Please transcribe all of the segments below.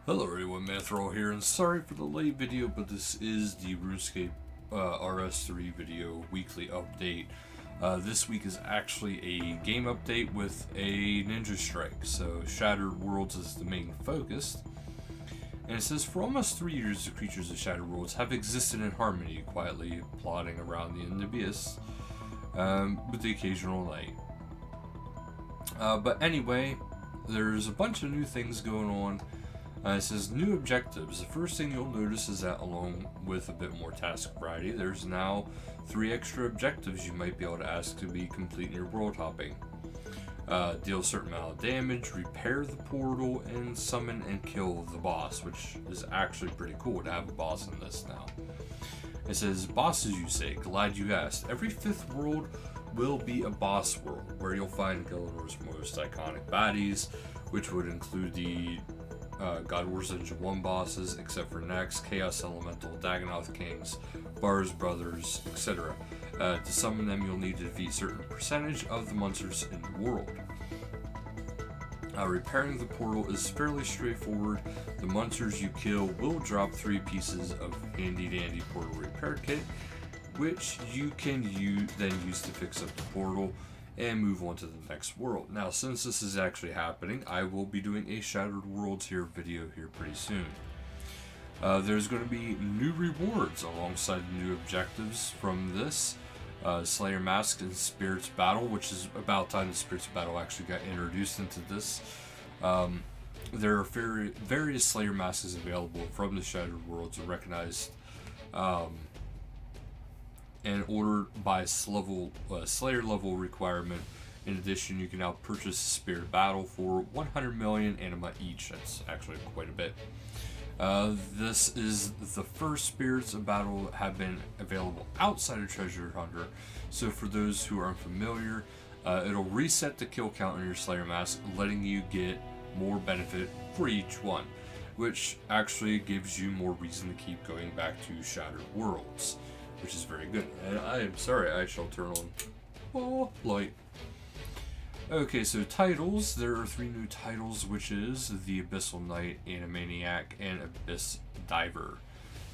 Hello everyone, Manithral here, and sorry for the late video, but this is the RuneScape RS3 video weekly update. This week is actually a game update with a ninja strike, so Shattered Worlds is the main focus. And it says, for almost 3 years the creatures of Shattered Worlds have existed in harmony, quietly plodding around the abyss, with the occasional night. But anyway, there's a bunch of new things going on. It says new objectives. The first thing you'll notice is that along with a bit more task variety, there's now 3 extra objectives you might be able to ask to be complete in your world hopping. Deal a certain amount of damage, repair the portal, and summon and kill the boss, which is actually pretty cool to have a boss in this now. It says, bosses you say, glad you asked. Every 5th world will be a boss world, where you'll find Gillinor's most iconic baddies, which would include the God Wars Engine 1 bosses, except for Nex, Chaos Elemental, Dagonoth Kings, Bar's Brothers, etc. To summon them, you'll need to defeat a certain percentage of the monsters in the world. Repairing the portal is fairly straightforward. The monsters you kill will drop 3 pieces of handy dandy portal repair kit, which you can then use to fix up the portal and move on to the next world. Now, since this is actually happening, I will be doing a Shattered Worlds video here pretty soon. There's going to be new rewards alongside the new objectives from this. Slayer Mask and Spirits Battle, which is about time the Spirits Battle actually got introduced into this. There are various Slayer Masks available from the Shattered Worlds recognized and ordered by Slayer level requirement. In addition, you can now purchase Spirit Battle for 100 million anima each. That's actually quite a bit. This is the first Spirits of Battle have been available outside of Treasure Hunter, so for those who are unfamiliar, it'll reset the kill count on your Slayer Mask, letting you get more benefit for each one, which actually gives you more reason to keep going back to Shattered Worlds, which is very good. And I am sorry, I shall turn on light. Okay, so titles. There are 3 new titles, which is the Abyssal Knight, Animaniac, and Abyss Diver.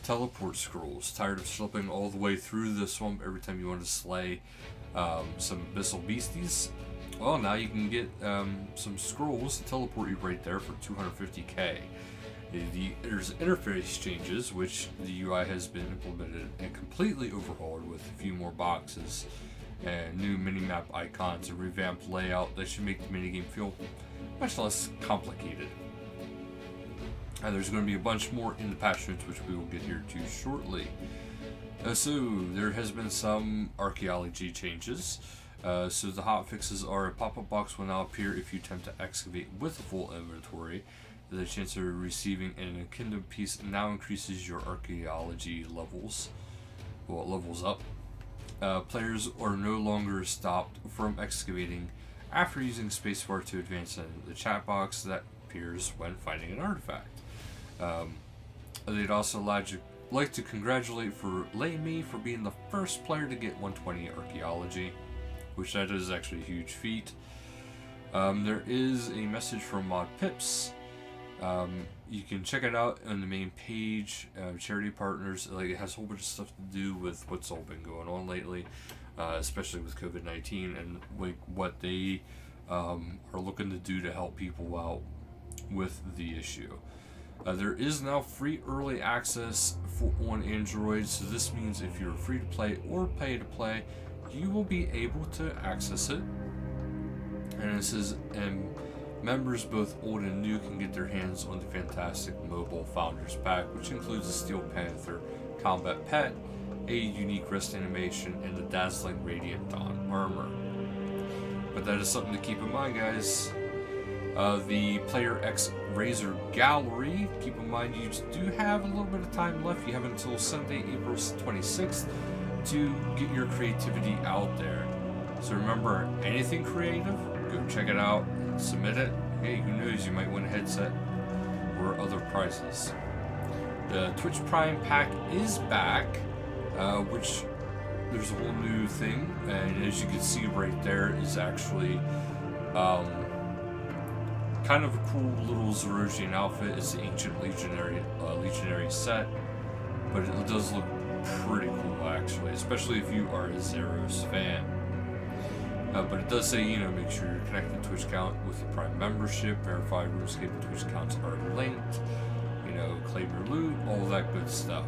Teleport scrolls. Tired of slipping all the way through the swamp every time you want to slay some abyssal beasties? Well, now you can get some scrolls to teleport you right there for 250k. There's interface changes, which the UI has been implemented and completely overhauled with a few more boxes and new minimap icons and revamped layout that should make the minigame feel much less complicated. And there's going to be a bunch more in the patch notes, which we will get here to shortly. So there has been some archaeology changes. So the hotfixes are: a pop-up box will now appear if you attempt to excavate with a full inventory. The chance of receiving an Akindom piece now increases your archaeology levels. Well, it levels up. Players are no longer stopped from excavating after using spacebar to advance in the chat box that appears when finding an artifact. They'd also like to congratulate me for being the first player to get 120 archaeology, which that is actually a huge feat. There is a message from Mod Pips. You can check it out on the main page. Charity partners, it has a whole bunch of stuff to do with what's all been going on lately, especially with COVID-19 and what they are looking to do to help people out with the issue. There is now free early access on Android, so this means if you're free to play or pay to play, you will be able to access it. And it says, members both old and new can get their hands on the fantastic mobile Founders Pack, which includes a Steel Panther combat pet, a unique wrist animation, and the dazzling Radiant Dawn armor. But that is something to keep in mind, guys. The Player X Razor Gallery, keep in mind you do have a little bit of time left. You have until Sunday, April 26th to get your creativity out there. So remember, anything creative, go check it out. Submit it. Hey, who knows, you might win a headset or other prizes. The Twitch Prime pack is back, which there's a whole new thing, and as you can see right there is actually kind of a cool little Zerosian outfit. It's the Ancient Legionary set, but it does look pretty cool actually, especially if you are a Zeros fan. But it does say, make sure you're connected to Twitch account with the Prime membership, verify RuneScape and Twitch accounts are linked, claim your loot, all that good stuff.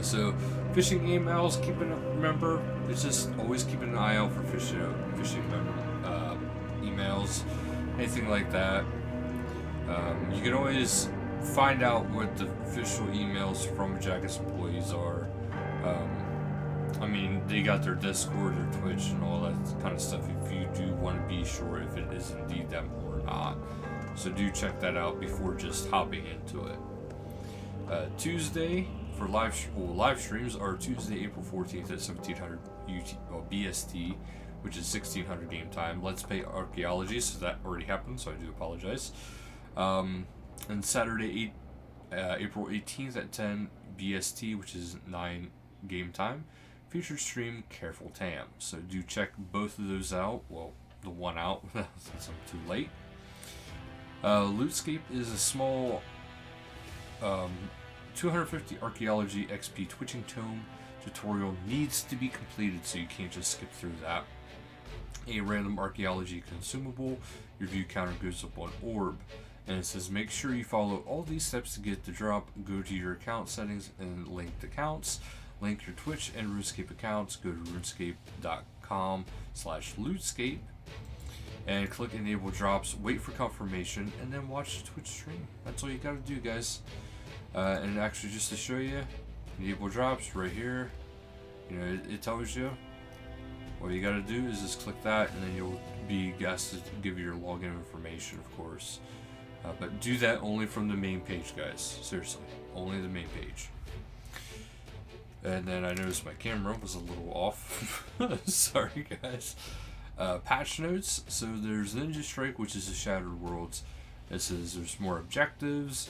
So phishing emails, remember, it's just always keeping an eye out for phishing emails, anything like that. You can always find out what the official emails from Jacket's employees are. They got their Discord, their Twitch, and all that kind of stuff if you do want to be sure if it is indeed them or not. So do check that out before just hopping into it. Tuesday for live streams are Tuesday, April 14th at 1700 BST, which is 1600 game time. Let's Play Archaeology, so that already happened, so I do apologize. And Saturday, April 18th at 10 BST, which is 9 game time. Featured stream Careful Tam. So do check both of those out. Well, the one out since I'm too late. Lootscape is a small 250 Archaeology XP Twitching Tome tutorial needs to be completed, so you can't just skip through that. A random Archaeology consumable. Your view counter goes up on orb. And it says make sure you follow all these steps to get the drop. Go to your account settings and linked accounts. Link your Twitch and RuneScape accounts. Go to runescape.com/lootscape and click enable drops. Wait for confirmation and then watch the Twitch stream. That's all you gotta do, guys. And actually, just to show you, enable drops right here. It tells you. All you gotta do is just click that, and then you'll be asked to give your login information, of course. But do that only from the main page, guys. Seriously, only the main page. And then I noticed my camera was a little off. Sorry, guys. Patch notes. So there's Ninja Strike, which is the Shattered Worlds. It says there's more objectives.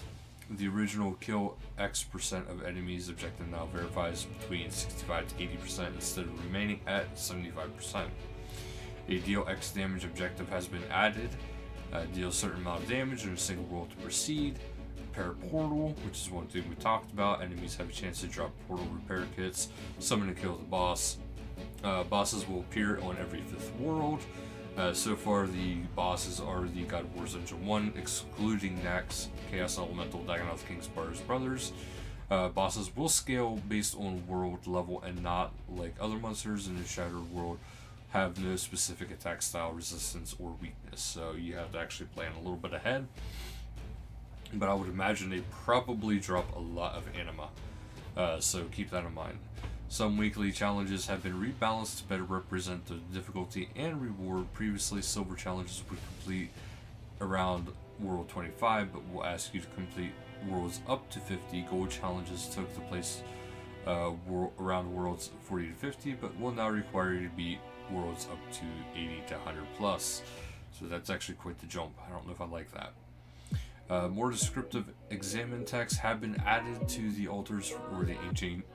The original kill X% of enemies objective now verifies between 65 to 80% instead of remaining at 75%. A deal X damage objective has been added. Deal a certain amount of damage in a single world to proceed. Repair portal, which is one thing we talked about. Enemies have a chance to drop portal repair kits. Summon and kill the boss. Bosses will appear on every 5th world. So far, the bosses are the God of War's Engine 1, excluding Nax, Chaos Elemental, Dagonoth, King Spar's brothers. Bosses will scale based on world level and not like other monsters in the Shattered World have no specific attack style, resistance, or weakness. So you have to actually plan a little bit ahead. But I would imagine they probably drop a lot of anima. So keep that in mind. Some weekly challenges have been rebalanced to better represent the difficulty and reward. Previously, silver challenges would complete around World 25, but will ask you to complete worlds up to 50. Gold challenges took the place around worlds 40 to 50, but will now require you to beat worlds up to 80 to 100 plus. So that's actually quite the jump. I don't know if I like that. More descriptive examine texts have been added to the altars for the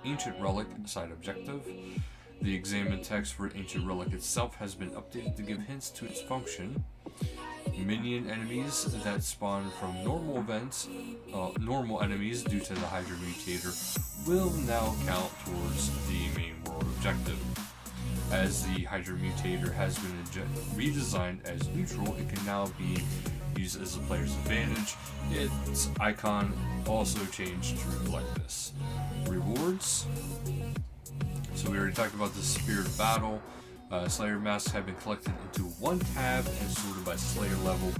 ancient relic side objective. The examine text for ancient relic itself has been updated to give hints to its function. Minion enemies that spawn from normal enemies due to the Hydra Mutator will now count towards the main world objective. As the Hydra Mutator has been redesigned as neutral, it can now be used as a player's advantage. Its icon also changed to reflect this. Rewards. So we already talked about the Spirit of Battle. Slayer masks have been collected into one tab and sorted by Slayer level.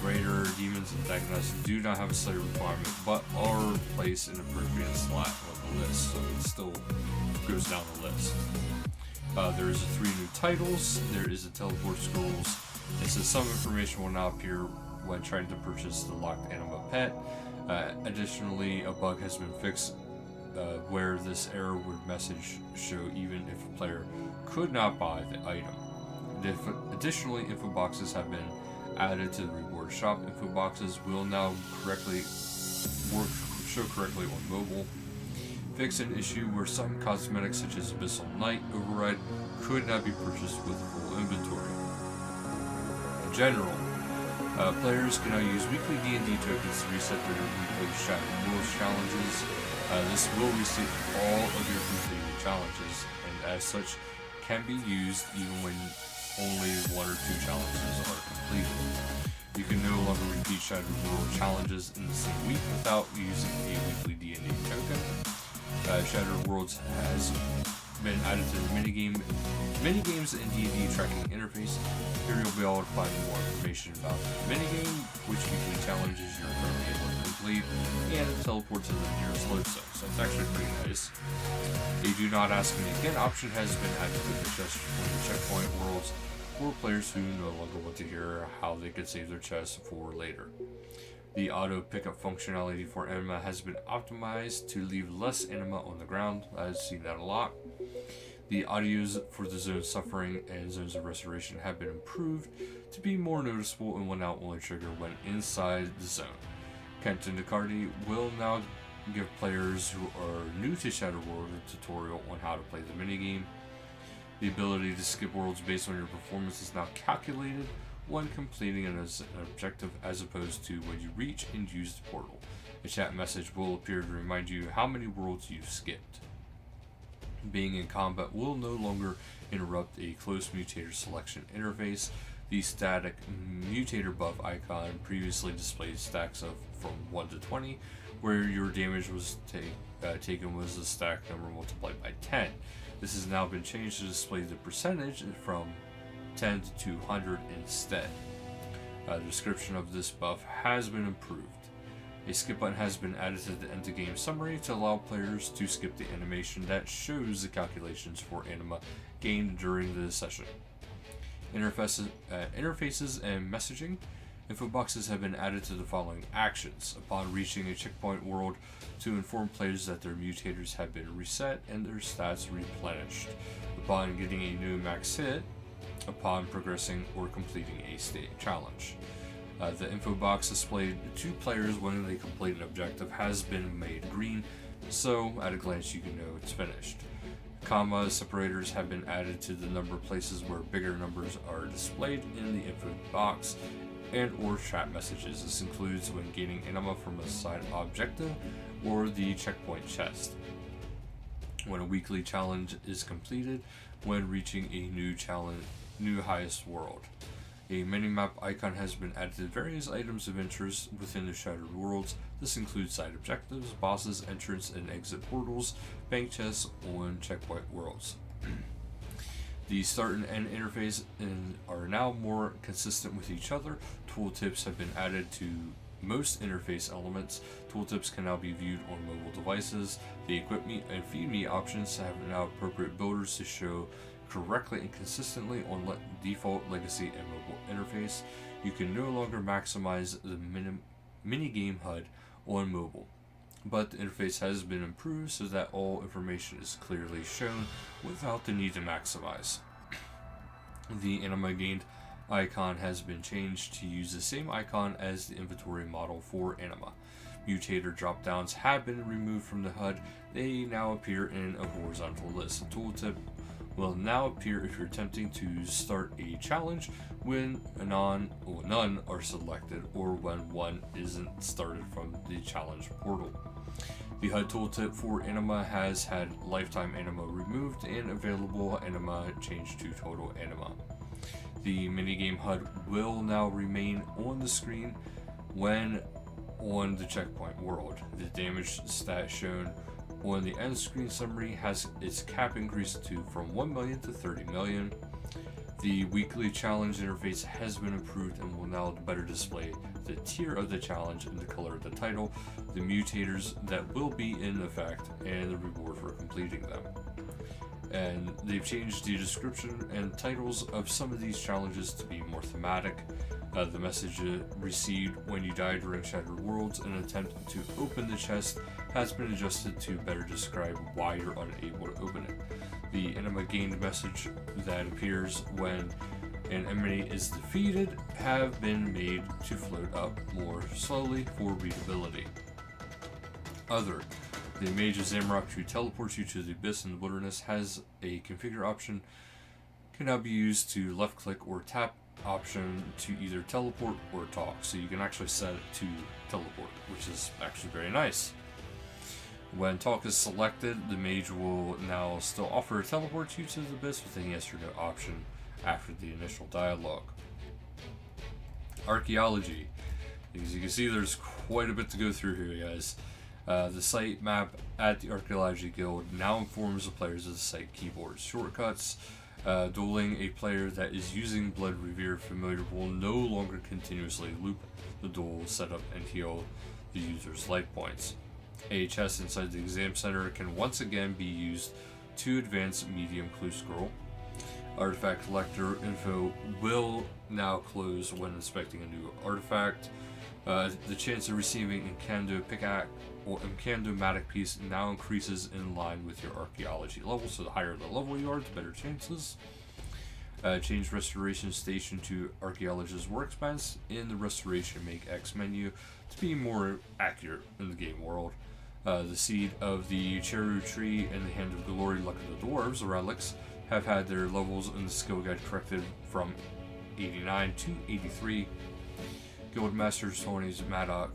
Greater Demons and Dagonoths do not have a Slayer requirement, but are placed in appropriate slot on the list, so it still goes down the list. There is 3 new titles. There is a teleport scrolls. It says some information will now appear when trying to purchase the locked anima pet. Additionally, a bug has been fixed where this error would message show even if a player could not buy the item. Additionally, info boxes have been added to the reward shop. Info boxes will now show correctly on mobile. Fix an issue where some cosmetics such as Abyssal Night Override could not be purchased with full inventory. In general, Players can now use weekly D&D tokens to reset their weekly Shattered Worlds challenges. This will reset all of your completed challenges, and as such, can be used even when only 1 or 2 challenges are completed. You can no longer repeat Shattered World challenges in the same week without using a weekly D&D token. Shattered Worlds has been added to the minigames and D&D tracking interface. Here you'll be able to find more information about the minigame, which weekly challenges you're currently able to complete, and teleport to the nearest load zone. So it's actually pretty nice. A Do Not Ask Me Again option has been added to the chest for the checkpoint worlds for players who no longer want to hear how they could save their chests for later. The auto pickup functionality for anima has been optimized to leave less anima on the ground. I've seen that a lot. The audios for the Zone Suffering and Zones of Restoration have been improved to be more noticeable and will now only trigger when inside the zone. Kent and Ducardi will now give players who are new to Shattered World a tutorial on how to play the minigame. The ability to skip worlds based on your performance is now calculated when completing an objective as opposed to when you reach and use the portal. A chat message will appear to remind you how many worlds you've skipped. Being in combat will no longer interrupt a close mutator selection interface. The static mutator buff icon previously displayed stacks of from 1 to 20, where your damage was taken was the stack number multiplied by 10. This has now been changed to display the percentage from 10 to 200 instead. The description of this buff has been improved. A skip button has been added to the end of game summary to allow players to skip the animation that shows the calculations for anima gained during the session. Interfaces and messaging. Info boxes have been added to the following actions upon reaching a checkpoint world to inform players that their mutators have been reset and their stats replenished, upon getting a new max hit, upon progressing or completing a state challenge. The info box displayed to players when they complete an objective has been made green, so at a glance you can know it's finished. Comma separators have been added to the number of places where bigger numbers are displayed in the info box and or chat messages. This includes when gaining anima from a side objective or the checkpoint chest, when a weekly challenge is completed, when reaching a new highest world. A minimap icon has been added to various items of interest within the Shattered Worlds. This includes side objectives, bosses, entrance and exit portals, bank chests on checkpoint worlds. The start and end interface are now more consistent with each other. Tooltips have been added to most interface elements. Tooltips can now be viewed on mobile devices. The Equip Me and Feed Me options have now appropriate builders to show correctly and consistently on default legacy and mobile interface. You can no longer maximize the minigame HUD on mobile, but the interface has been improved so that all information is clearly shown without the need to maximize. The anima gained icon has been changed to use the same icon as the inventory model for anima. Mutator drop-downs have been removed from the HUD. They now appear in a horizontal list. The tooltip will now appear if you're attempting to start a challenge when none are selected or when one isn't started from the challenge portal. The HUD tooltip for anima has had lifetime anima removed and available anima changed to total anima. The minigame HUD will now remain on the screen when on the checkpoint world. The damage stat shown on the end screen summary has its cap increased from 1 million to 30 million. The weekly challenge interface has been improved and will now better display the tier of the challenge and the color of the title, the mutators that will be in effect, and the reward for completing them. And they've changed the description and titles of some of these challenges to be more thematic. The message received when you die during Shattered Worlds in an attempt to open the chest has been adjusted to better describe why you're unable to open it. The anima gained message that appears when an enemy is defeated have been made to float up more slowly for readability. Other. The Mage of Zamorak, who teleports you to the abyss in the wilderness, has a configure option. Can now be used to left click or tap option to either teleport or talk. So you can actually set it to teleport, which is actually very nice. When talk is selected, the mage will now still offer a teleport you to the abyss with a yes or no option after the initial dialogue. Archaeology. As you can see, there's quite a bit to go through here, guys. The site map at the Archaeology Guild now informs the players of the site keyboard shortcuts. Dueling a player that is using Blood Revere Familiar will no longer continuously loop the duel setup and heal the user's life points. A chest inside the exam center can once again be used to advance medium clue scroll. Artifact collector info will now close when inspecting a new artifact. The chance of receiving Incando pickaxe or Incando-matic piece now increases in line with your archaeology level, so the higher the level you are, the better chances. Change restoration station to archaeologist's workspace in the restoration make X menu to be more accurate in the game world. The seed of the Cheru tree and the hand of glory luck of the dwarves, the relics, have had their levels in the skill guide corrected from 89 to 83. Guildmaster Tony's Maddock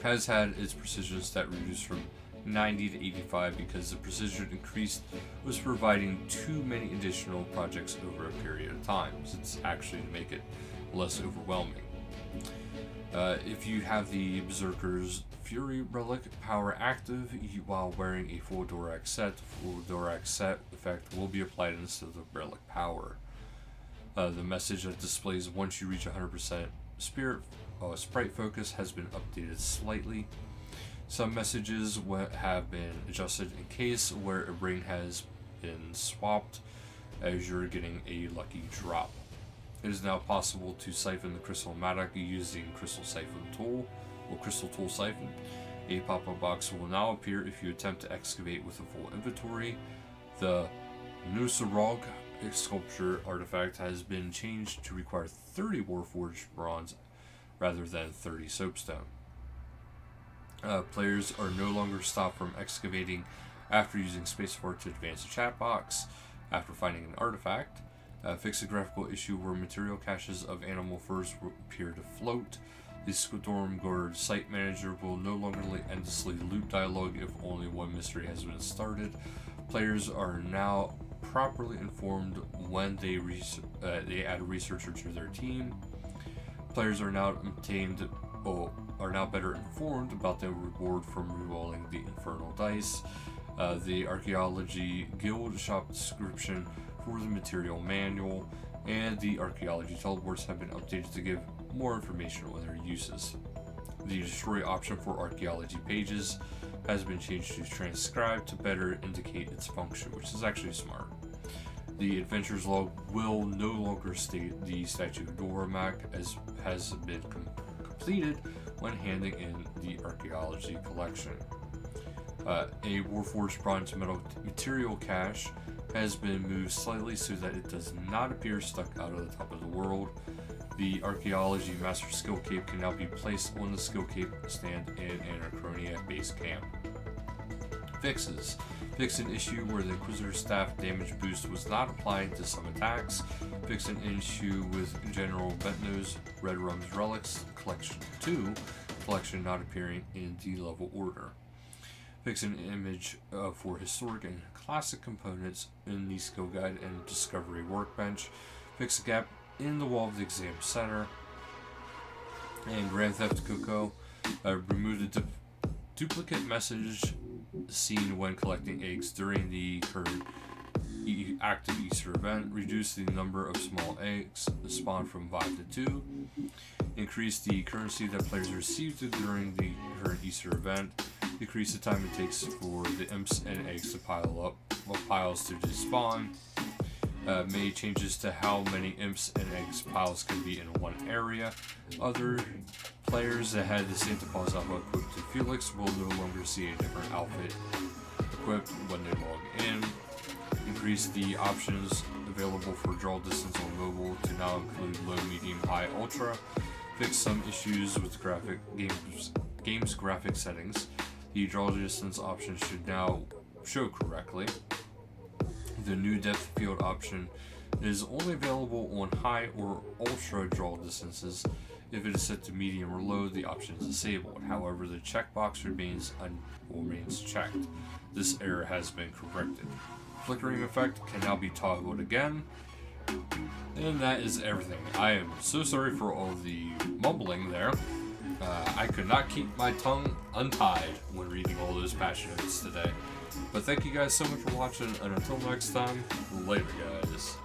has had its precision stat reduced from 90 to 85 because the precision increased was providing too many additional projects over a period of time. So it's actually to make it less overwhelming. If you have the Berserker's Fury Relic power active while wearing a full Dorak set, the full Dorak set effect will be applied instead of the Relic power. The message that displays once you reach 100% spirit sprite focus has been updated slightly. Some messages have been adjusted in case where a ring has been swapped as you're getting a lucky drop. It is now possible to siphon the Crystal Maddock using Crystal Siphon Tool or Crystal Tool Siphon. A pop-up box will now appear if you attempt to excavate with a full inventory. The Nusarog sculpture artifact has been changed to require 30 Warforged bronze rather than 30 soapstone. Players are no longer stopped from excavating after using spacebar to advance a chat box after finding an artifact. Fix a graphical issue where material caches of animal furs will appear to float. The Stormguard site manager will no longer endlessly loop dialogue if only one mystery has been started. Players are now properly informed when they add a researcher to their team. Players are now better informed about the reward from rerolling the infernal dice. The Archaeology Guild shop description for the material manual and the archaeology teleports have been updated to give more information on their uses. The destroy option for archaeology pages has been changed to transcribe to better indicate its function, which is actually smart. The adventurer's log will no longer state the statue of Doromak as has been completed when handing in the archaeology collection. A Warforged bronze metal material cache has been moved slightly so that it does not appear stuck out of the top of the world. The Archaeology Master Skill Cape can now be placed on the Skill Cape stand in Anachronia base camp. Fixes. Fix an issue where the Inquisitor's staff damage boost was not applied to some attacks. Fix an issue with General Bentno's Red Rum's Relics Collection 2 collection not appearing in the level order. Fix an image for historic and classic components in the skill guide and discovery workbench. Fix a gap in the wall of the exam center. And Grand Theft Coco, remove the duplicate message seen when collecting eggs during the current active Easter event. Reduce the number of small eggs spawned from 5 to 2. Increase the currency that players receive during the current Easter event. Decrease the time it takes for the imps and eggs to pile up, piles to despawn. Made changes to how many imps and eggs piles can be in one area. Other players that had the Santa Claus outfit equipped to Felix will no longer see a different outfit equipped when they log in. Increase the options available for draw distance on mobile to now include low, medium, high, ultra. Fix some issues with game's graphic settings. The draw distance option should now show correctly. The new depth field option It is only available on high or ultra draw distances. If it is set to medium or low, the option is disabled. However, the checkbox remains checked. This error has been corrected. Flickering effect can now be toggled again. And that is everything. I am so sorry for all the mumbling there. I could not keep my tongue untied when reading all those patch notes today. But thank you guys so much for watching, and until next time, later guys.